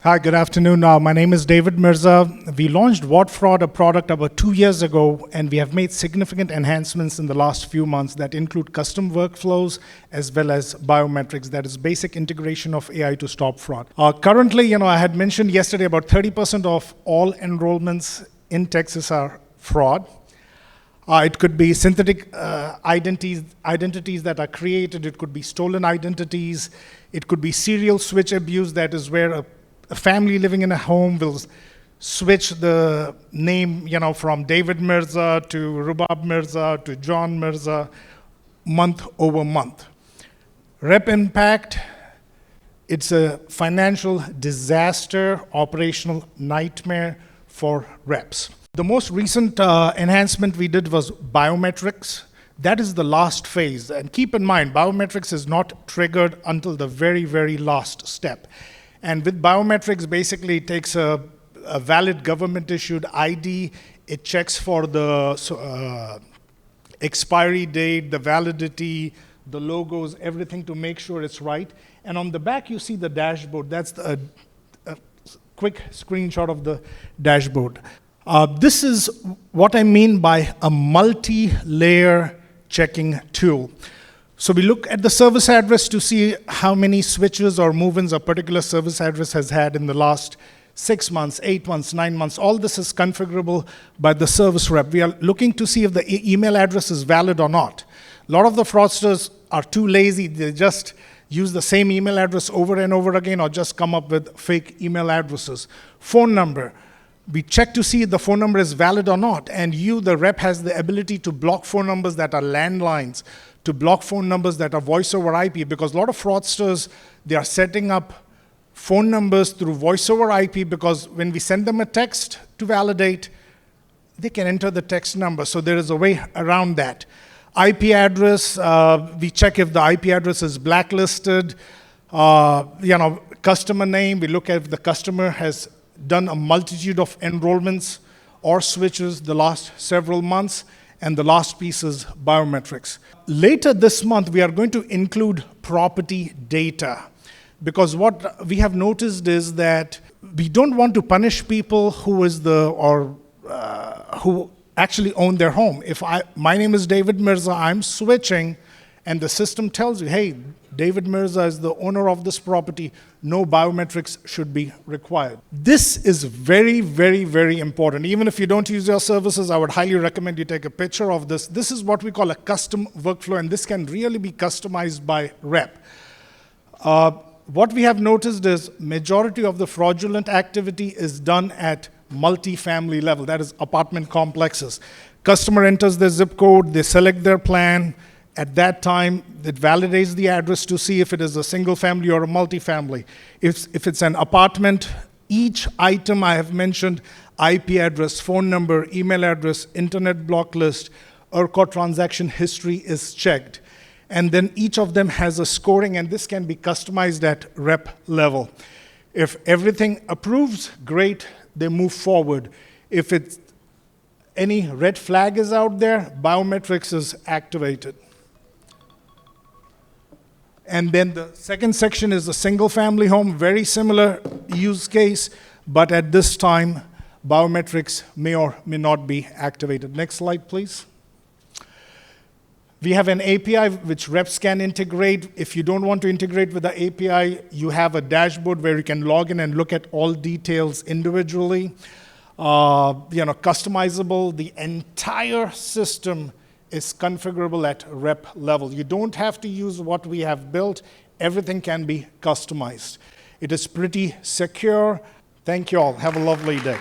Hi, good afternoon. My name is David Mirza. We launched WattFraud, a product about 2 years ago, and we have made significant enhancements in the last few months that include custom workflows as well as biometrics, that is basic integration of AI to stop fraud. Currently, I had mentioned yesterday about 30% of all enrollments in Texas are fraud. It could be synthetic identities that are created. It could be stolen identities. It could be serial switch abuse, that is where a family living in a home will switch the name, from David Mirza to Rubab Mirza to John Mirza, month over month. Rep impact, it's a financial disaster, operational nightmare for reps. The most recent enhancement we did was biometrics. That is the last phase. And keep in mind, biometrics is not triggered until the very, very last step. And with biometrics, basically, it takes a valid government-issued ID. It checks for the expiry date, the validity, the logos, everything to make sure it's right. And on the back, you see the dashboard. That's a quick screenshot of the dashboard. This is what I mean by a multi-layer checking tool. So we look at the service address to see how many switches or move-ins a particular service address has had in the last 6 months, 8 months, 9 months. All this is configurable by the service rep. We are looking to see if the email address is valid or not. A lot of the fraudsters are too lazy. They just use the same email address over and over again or just come up with fake email addresses. Phone number. We check to see if the phone number is valid or not. And you, the rep, has the ability to block phone numbers that are landlines, to block phone numbers that are voice over IP, because a lot of fraudsters, they are setting up phone numbers through voice over IP, because when we send them a text to validate, they can enter the text number. So there is a way around that. IP address, we check if the IP address is blacklisted. Customer name, we look at if the customer has done a multitude of enrollments or switches the last several months. And the last piece is biometrics. Later this month, we are going to include property data, because what we have noticed is that we don't want to punish people who actually own their home. If my name is David Mirza, I'm switching, and the system tells you, hey, David Mirza is the owner of this property, no biometrics should be required. This is very, very, very important. Even if you don't use your services, I would highly recommend you take a picture of this. This is what we call a custom workflow, and this can really be customized by rep. What we have noticed is majority of the fraudulent activity is done at multi-family level, that is apartment complexes. Customer enters their zip code, they select their plan. At that time, it validates the address to see if it is a single family or a multifamily. If it's an apartment, each item I have mentioned, IP address, phone number, email address, internet block list, ERCOT transaction history is checked. And then each of them has a scoring, and this can be customized at rep level. If everything approves, great, they move forward. If any red flag is out there, biometrics is activated. And then the second section is the single family home, very similar use case, but at this time, biometrics may or may not be activated. Next slide, please. We have an API which reps can integrate. If you don't want to integrate with the API, you have a dashboard where you can log in and look at all details individually. Customizable, the entire system is configurable at rep level. You don't have to use what we have built. Everything can be customized. It is pretty secure. Thank you all. Have a lovely day.